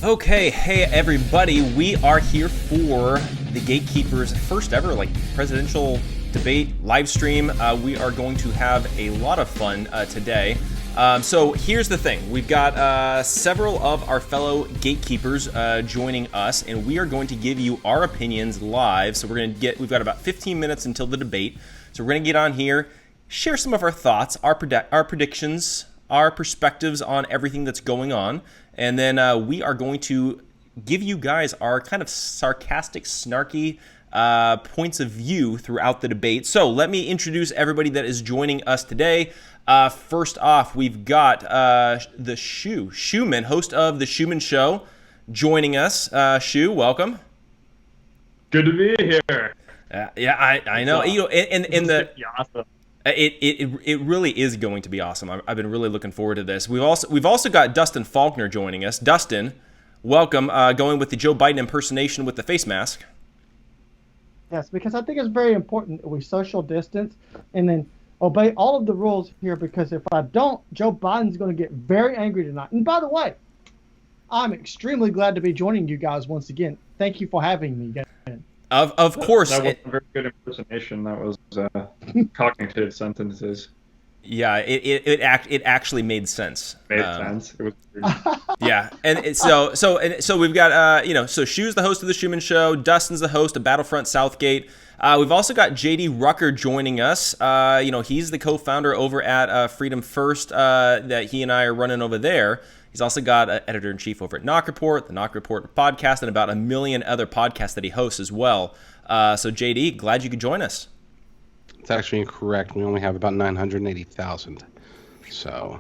Okay, hey everybody, we are here for the Gatekeepers' first ever presidential debate live stream. We are going to have a lot of fun today. So here's the thing: we've got several of our fellow gatekeepers joining us, and we are going to give you our opinions live. So we've got about 15 minutes until the debate. So we're gonna get on here, share some of our thoughts, our predictions, our perspectives on everything that's going on. And then we are going to give you guys our kind of sarcastic, snarky points of view throughout the debate. So let me introduce everybody that is joining us today. First off, we've got the Schumann, host of the Schumann Show, joining us. Shu, welcome. Good to be here. Yeah, I know. You know, and the awesome. It really is going to be awesome. I've been really looking forward to this. We've also got Dustin Faulkner joining us. Dustin, welcome. Going with the Joe Biden impersonation with the face mask. Yes, because I think it's very important that we social distance and then obey all of the rules here, because if I don't, Joe Biden's going to get very angry tonight. And by the way, I'm extremely glad to be joining you guys once again. Thank you for having me again. Of course. That was a very good impersonation. That was cognitive sentences. Yeah, it actually made sense. Made sense. It was weird. Yeah, and so we've got so Shu's the host of the Schumann Show. Dustin's the host of Battlefront SouthGate. We've also got JD Rucker joining us. He's the co-founder over at Freedom First that he and I are running over there. He's also got an editor-in-chief over at NOQ Report, the NOQ Report Podcast, and about a million other podcasts that he hosts as well. So, JD, glad you could join us. It's actually incorrect. We only have about 980,000. So,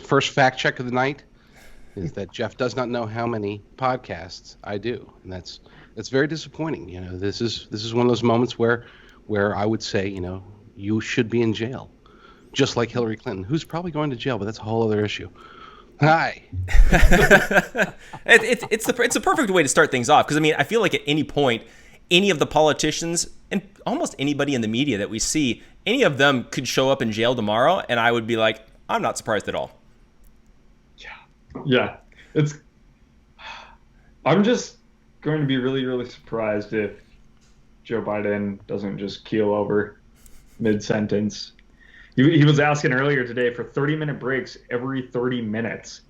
first fact check of the night is that Jeff does not know how many podcasts I do, and that's very disappointing. You know, this is one of those moments where I would say, you should be in jail, just like Hillary Clinton, who's probably going to jail, but that's a whole other issue. Hi. It's the perfect way to start things off, because I feel like at any point, any of the politicians and almost anybody in the media that we see, any of them could show up in jail tomorrow, and I would be like, I'm not surprised at all. Yeah. I'm just going to be really, really surprised if Joe Biden doesn't just keel over mid-sentence. He was asking earlier today for 30-minute breaks every 30 minutes.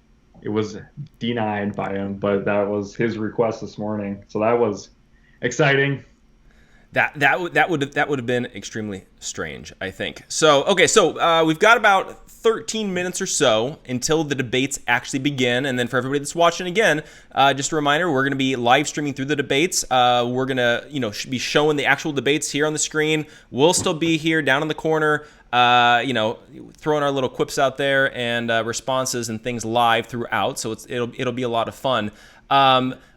It was denied by him, but that was his request this morning. So that was exciting. That would have been extremely strange, I think. So we've got about 13 minutes or so until the debates actually begin, and then for everybody that's watching again, just a reminder: we're going to be live streaming through the debates. We're going to be showing the actual debates here on the screen. We'll still be here down in the corner, throwing our little quips out there and responses and things live throughout. So it'll be a lot of fun.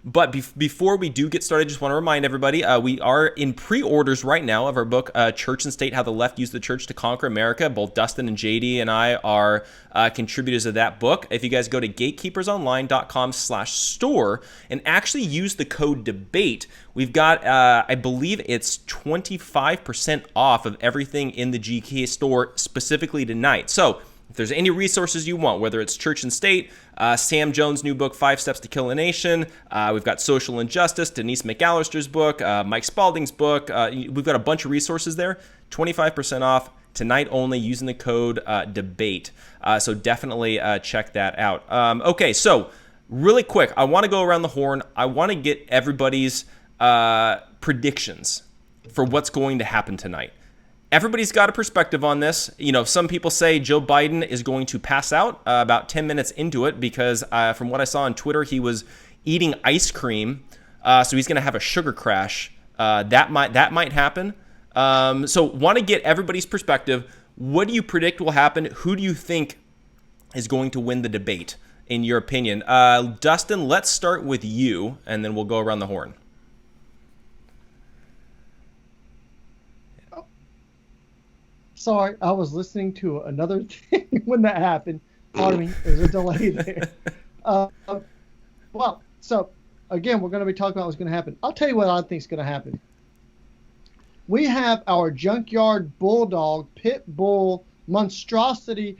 But before we do get started, just want to remind everybody, we are in pre-orders right now of our book, Church and State, How the Left Used the Church to Conquer America. Both Dustin and JD and I are contributors of that book. If you guys go to gatekeepersonline.com/store and actually use the code DEBATE, we've got, I believe it's 25% off of everything in the GK store specifically tonight. So if there's any resources you want, whether it's Church and State, Sam Jones' new book, 5 Steps to Kill a Nation, we've got Social Injustice, Denise McAllister's book, Mike Spalding's book, we've got a bunch of resources there, 25% off tonight only using the code DEBATE. So definitely check that out. Okay, so really quick, I want to go around the horn. I want to get everybody's predictions for what's going to happen tonight. Everybody's got a perspective on this. Some people say Joe Biden is going to pass out about 10 minutes into it because from what I saw on Twitter, he was eating ice cream. So he's going to have a sugar crash. That might happen. So want to get everybody's perspective. What do you predict will happen? Who do you think is going to win the debate, in your opinion? Dustin, let's start with you, and then we'll go around the horn. Sorry, I was listening to another thing when that happened. Pardon me, there's a delay there. So again, we're going to be talking about what's going to happen. I'll tell you what I think is going to happen. We have our junkyard bulldog, pit bull, monstrosity,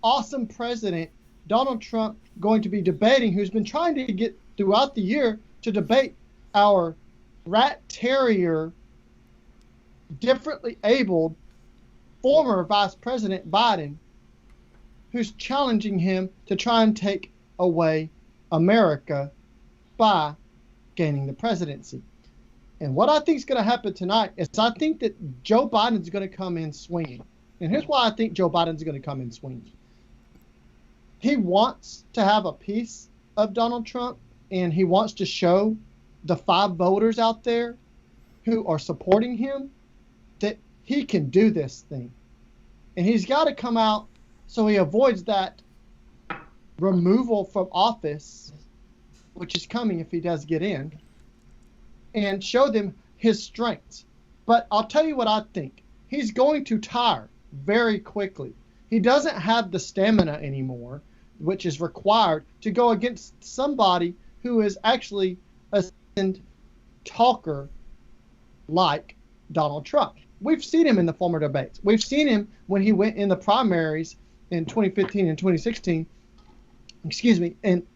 awesome president, Donald Trump, going to be debating, who's been trying to get throughout the year to debate our rat terrier, differently abled former Vice President Biden, who's challenging him to try and take away America by gaining the presidency. And what I think is going to happen tonight is I think that Joe Biden's going to come in swinging. And here's why I think Joe Biden's going to come in swinging. He wants to have a piece of Donald Trump, and he wants to show the 5 voters out there who are supporting him that he can do this thing. And he's got to come out so he avoids that removal from office, which is coming if he does get in, and show them his strengths. But I'll tell you what I think. He's going to tire very quickly. He doesn't have the stamina anymore, which is required to go against somebody who is actually a talker like Donald Trump. We've seen him in the former debates. We've seen him when he went in the primaries in 2015 and 2016, and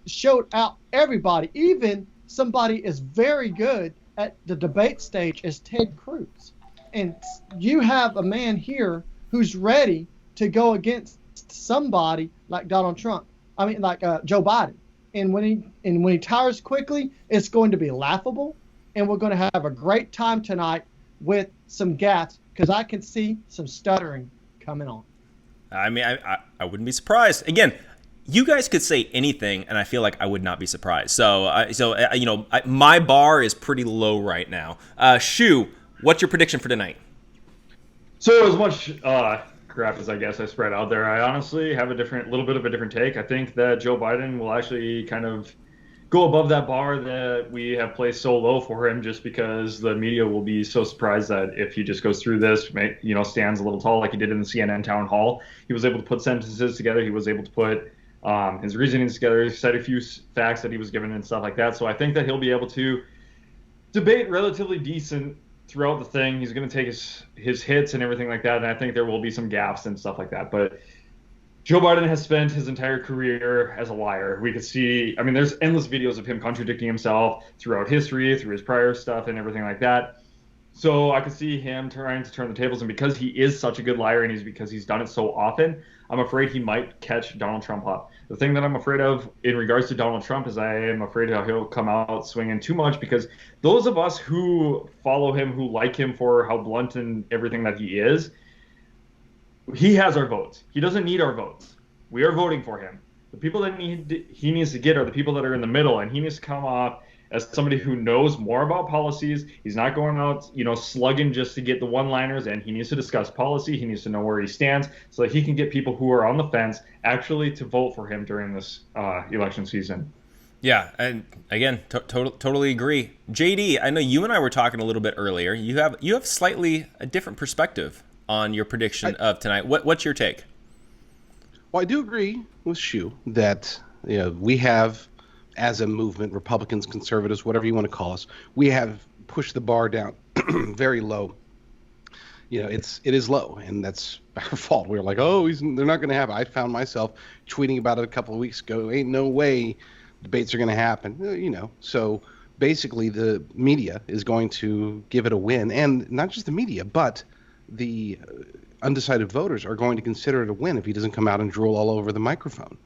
showed out everybody, even somebody as very good at the debate stage as Ted Cruz. And you have a man here who's ready to go against somebody like Donald Trump. Like Joe Biden. And when he tires quickly, it's going to be laughable, and we're going to have a great time tonight with some gaffes, because I can see some stuttering coming on. I mean, I wouldn't be surprised. Again, you guys could say anything, and I feel like I would not be surprised. So my bar is pretty low right now. Shu, what's your prediction for tonight? So as much crap as I guess I spread out there, I honestly have a little bit of a different take. I think that Joe Biden will actually kind of go above that bar that we have placed so low for him, just because the media will be so surprised that if he just goes through this, stands a little tall like he did in the CNN town hall. He was able to put sentences together. He was able to put his reasonings together. He said a few facts that he was given and stuff like that. So I think that he'll be able to debate relatively decent throughout the thing. He's going to take his hits and everything like that, and I think there will be some gaffes and stuff like that. But Joe Biden has spent his entire career as a liar. We could see, there's endless videos of him contradicting himself throughout history, through his prior stuff and everything like that. So I could see him trying to turn the tables, and because he is such a good liar and because he's done it so often, I'm afraid he might catch Donald Trump up. The thing that I'm afraid of in regards to Donald Trump is I am afraid how he'll come out swinging too much, because those of us who follow him, who like him for how blunt and everything that he is, he has our votes. He doesn't need our votes. We are voting for him. The people that he needs to get are the people that are in the middle, and he needs to come off as somebody who knows more about policies. He's not going out, slugging just to get the one-liners, and he needs to discuss policy. He needs to know where he stands so that he can get people who are on the fence actually to vote for him during this election season. Yeah, and again, totally agree. JD, I know you and I were talking a little bit earlier. You have slightly a different perspective on your prediction of tonight. What's your take? Well, I do agree with Shu that we have, as a movement, Republicans, conservatives, whatever you want to call us, we have pushed the bar down very low. It is low, and that's our fault. We were like, they're not going to have it. I found myself tweeting about it a couple of weeks ago. Ain't no way debates are going to happen. So basically the media is going to give it a win, and not just the media, but the undecided voters are going to consider it a win if he doesn't come out and drool all over the microphone,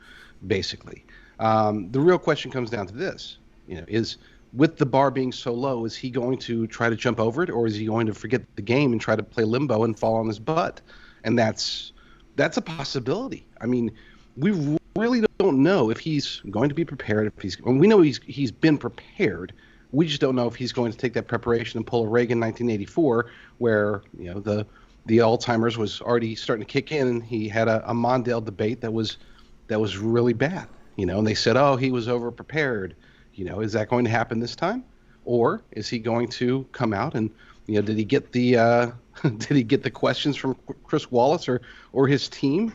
basically. The real question comes down to this, is with the bar being so low, is he going to try to jump over it, or is he going to forget the game and try to play limbo and fall on his butt? And that's a possibility. We really don't know if he's going to be prepared. We know he's been prepared. We just don't know if he's going to take that preparation and pull a Reagan 1984, where the Alzheimer's was already starting to kick in, and he had a Mondale debate that was really bad. And they said, he was over-prepared. Is that going to happen this time? Or is he going to come out and, did he get the questions from Chris Wallace or his team?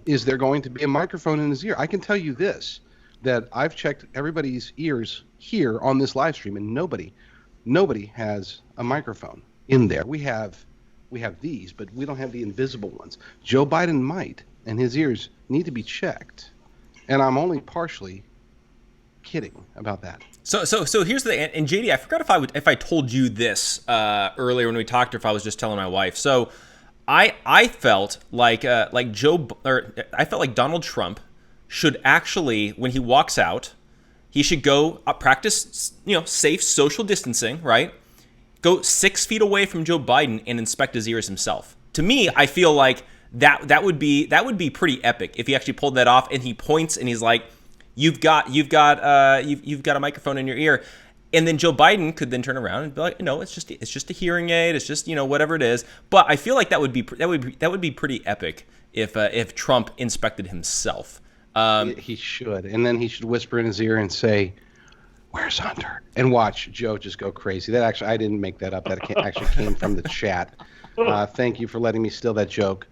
Is there going to be a microphone in his ear? I can tell you this, that I've checked everybody's ears here on this live stream, and nobody has a microphone in there. We have these, but we don't have the invisible ones. Joe Biden might, and his ears need to be checked. And I'm only partially kidding about that. So here's the, and JD, I forgot if I told you this earlier when we talked, or if I was just telling my wife. So I felt like I felt like Donald Trump should actually, when he walks out, he should go practice, safe social distancing, right? Go 6 feet away from Joe Biden and inspect his ears himself. To me, I feel like that would be pretty epic if he actually pulled that off, and he points and he's like, you've got a microphone in your ear, and then Joe Biden could then turn around and be like, it's just a hearing aid, it's just whatever it is. But I feel like that would be pretty epic if Trump inspected himself. He should, and then he should whisper in his ear and say, "Where's Hunter?" and watch Joe just go crazy. That actually, I didn't make that up. That actually came from the chat. Thank you for letting me steal that joke.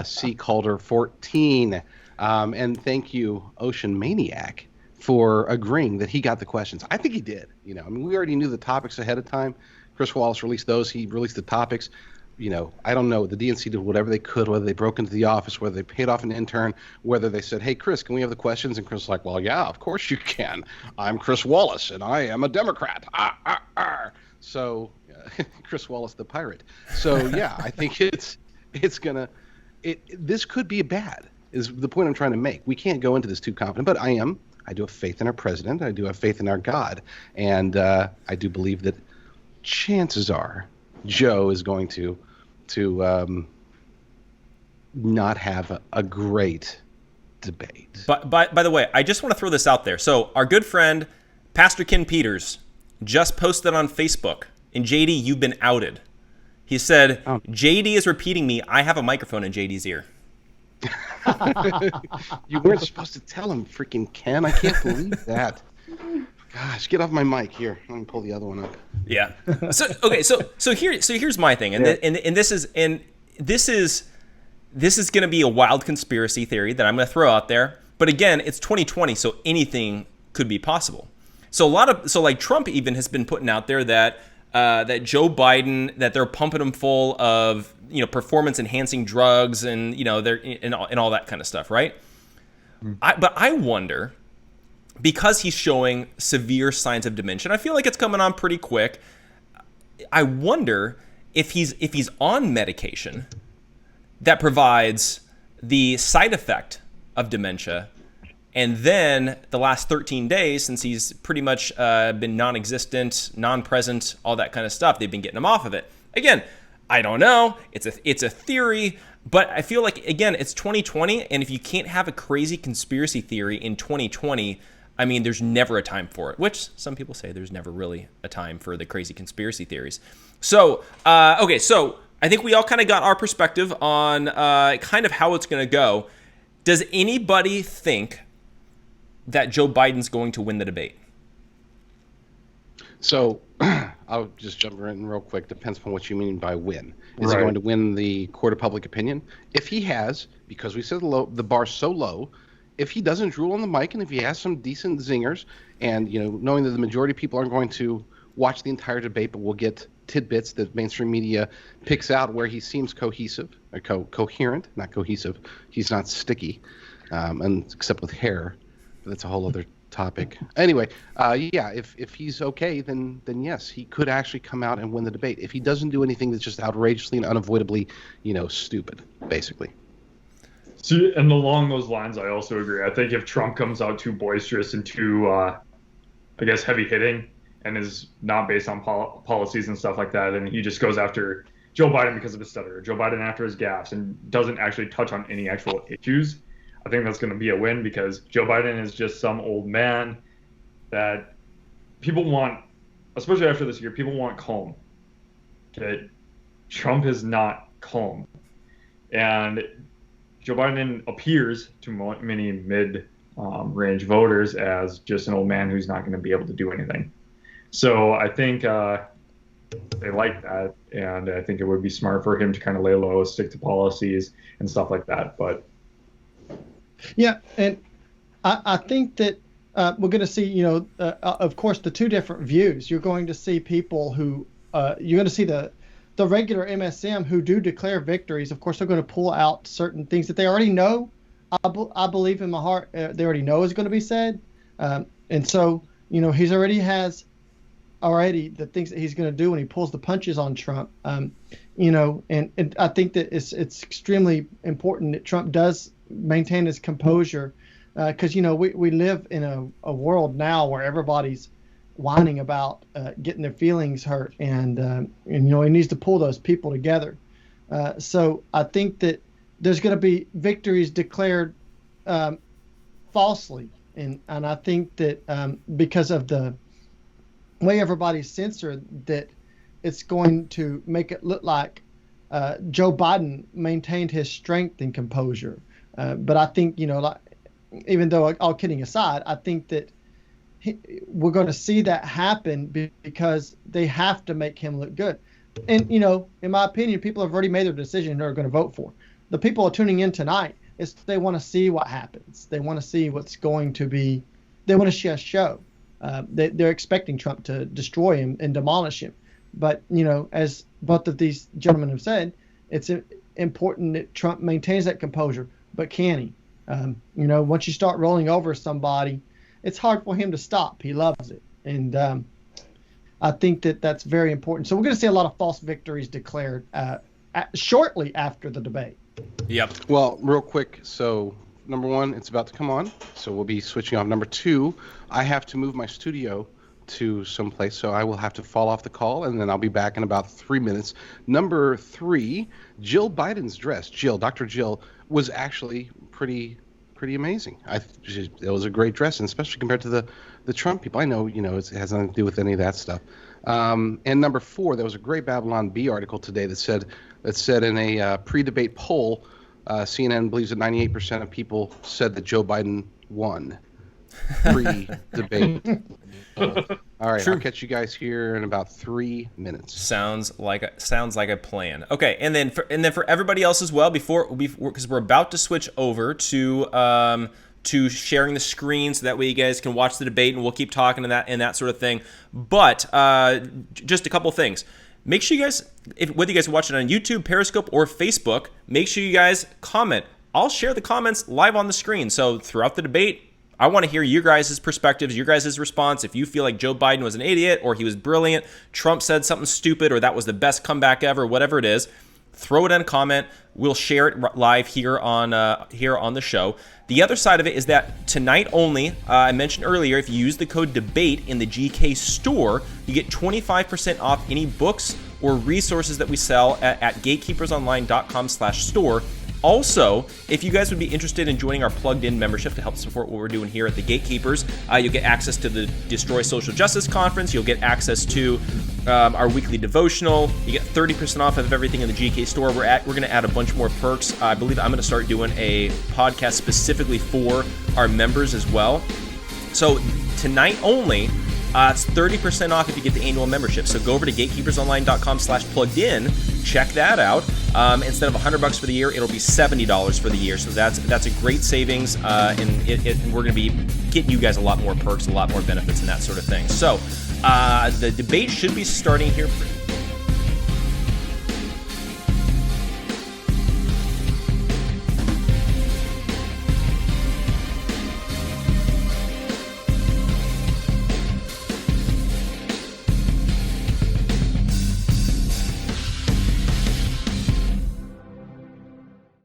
C. Calder 14. And thank you, Ocean Maniac, for agreeing that he got the questions. I think he did. We already knew the topics ahead of time. Chris Wallace released those. He released the topics. I don't know. The DNC did whatever they could, whether they broke into the office, whether they paid off an intern, whether they said, "Hey, Chris, can we have the questions?" And Chris was like, "Well, yeah, of course you can. I'm Chris Wallace, and I am a Democrat." So, Chris Wallace, the pirate. So, yeah, I think this could be bad, is the point I'm trying to make. We can't go into this too confident, but I do have faith in our president. I do have faith in our God. And I do believe that chances are Joe is going to not have a great debate. But by the way, I just want to throw this out there. So our good friend, Pastor Ken Peters, just posted on Facebook, and JD, you've been outed. He said, JD is repeating me, I have a microphone in JD's ear. You weren't supposed to tell him, freaking Ken. I can't believe that. Gosh, get off my mic here. Let me pull the other one up. Yeah. So here's my thing, and this is going to be a wild conspiracy theory that I'm going to throw out there. But again, it's 2020, so anything could be possible. So like Trump even has been putting out there that Joe Biden, that they're pumping him full of performance enhancing drugs and they're and all that kind of stuff, right? But I wonder, because he's showing severe signs of dementia, I feel like it's coming on pretty quick. I wonder if he's on medication that provides the side effect of dementia, and then the last 13 days, since he's pretty much been non-existent, non-present, all that kind of stuff, they've been getting him off of it. Again, I don't know. It's a theory, but I feel like, again, it's 2020, and if you can't have a crazy conspiracy theory in 2020, I mean, there's never a time for it, which some people say there's never really a time for the crazy conspiracy theories. So, okay, so I think we all kind of got our perspective on kind of how it's going to go. Does anybody think that Joe Biden's going to win the debate? So I'll just jump in real quick. Depends upon what you mean by win. Is he going to win the court of public opinion? If he has, because we set the bar so low, if he doesn't drool on the mic and if he has some decent zingers, and knowing that the majority of people aren't going to watch the entire debate, but we'll get tidbits that mainstream media picks out where he seems cohesive, or coherent, not cohesive. He's not sticky, and except with hair. But that's a whole other topic. Anyway, if he's okay, then yes, he could actually come out and win the debate. If he doesn't do anything that's just outrageously and unavoidably, stupid, basically. So, and along those lines, I also agree. I think if Trump comes out too boisterous and too, heavy hitting, and is not based on policies and stuff like that, and he just goes after Joe Biden because of his stutter, Joe Biden after his gaffes, and doesn't actually touch on any actual issues, I think that's going to be a win, because Joe Biden is just some old man that people want, especially after this year, people want calm. Okay, Trump is not calm, and Joe Biden appears to many mid-range voters as just an old man who's not going to be able to do anything. So I think they like that, and I think it would be smart for him to kind of lay low, stick to policies and stuff like that. But yeah, and I think that we're going to see, of course, the two different views. You're going to see people who you're going to see the regular MSM who do declare victories. Of course, they're going to pull out certain things that they already know. I believe in my heart they already know is going to be said, And so, he's already has the things that he's going to do when he pulls the punches on Trump. And I think that it's extremely important that Trump does maintain his composure, because we live in a world now where everybody's whining about getting their feelings hurt, and he needs to pull those people together. So I think that there's going to be victories declared falsely, and I think that because of the way everybody's censored, that it's going to make it look like Joe Biden maintained his strength and composure. But I think, even though, all kidding aside, I think that we're going to see that happen because they have to make him look good. And, in my opinion, people have already made their decision and are going to vote for. The people are tuning in tonight is they want to see what happens. They want to see what's going to be. They want to see a show. They're expecting Trump to destroy him and demolish him. But, as both of these gentlemen have said, it's important that Trump maintains that composure. But can he? Once you start rolling over somebody, it's hard for him to stop. He loves it. And I think that that's very important. So we're going to see a lot of false victories declared shortly after the debate. Yep. Well, real quick. So, number one, it's about to come on. So we'll be switching off. Number two, I have to move my studio to someplace, so I will have to fall off the call, and then I'll be back in about 3 minutes. Number three, Jill Biden's dress. Dr. Jill was actually pretty amazing. It was a great dress, and especially compared to the Trump people. I know, it has nothing to do with any of that stuff. And number four, there was a great Babylon Bee article today that said in a pre-debate poll, CNN believes that 98% of people said that Joe Biden won pre-debate. All right, True. I'll catch you guys here in about 3 minutes. Sounds like a plan. Okay, and then for everybody else as well, because we're about to switch over to sharing the screen, so that way you guys can watch the debate, and we'll keep talking and that sort of thing. But just a couple things. Make sure you guys, whether you guys watch it on YouTube, Periscope, or Facebook, make sure you guys comment. I'll share the comments live on the screen. So throughout the debate, I want to hear your guys' perspectives, your guys' response. If you feel like Joe Biden was an idiot, or he was brilliant, Trump said something stupid, or that was the best comeback ever, whatever it is, throw it in a comment. We'll share it live here on the show. The other side of it is that tonight only, I mentioned earlier, if you use the code DEBATE in the GK store, you get 25% off any books or resources that we sell at gatekeepersonline.com/store. Also, if you guys would be interested in joining our plugged-in membership to help support what we're doing here at the Gatekeepers, you'll get access to the Destroy Social Justice Conference. You'll get access to our weekly devotional. You get 30% off of everything in the GK store. We're going to add a bunch more perks. I believe I'm going to start doing a podcast specifically for our members as well. So tonight only, it's 30% off if you get the annual membership. So go over to gatekeepersonline.com/plugged-in. Check that out. Instead of $100 for the year, it'll be $70 for the year. So that's a great savings, and we're going to be getting you guys a lot more perks, a lot more benefits, and that sort of thing. So the debate should be starting here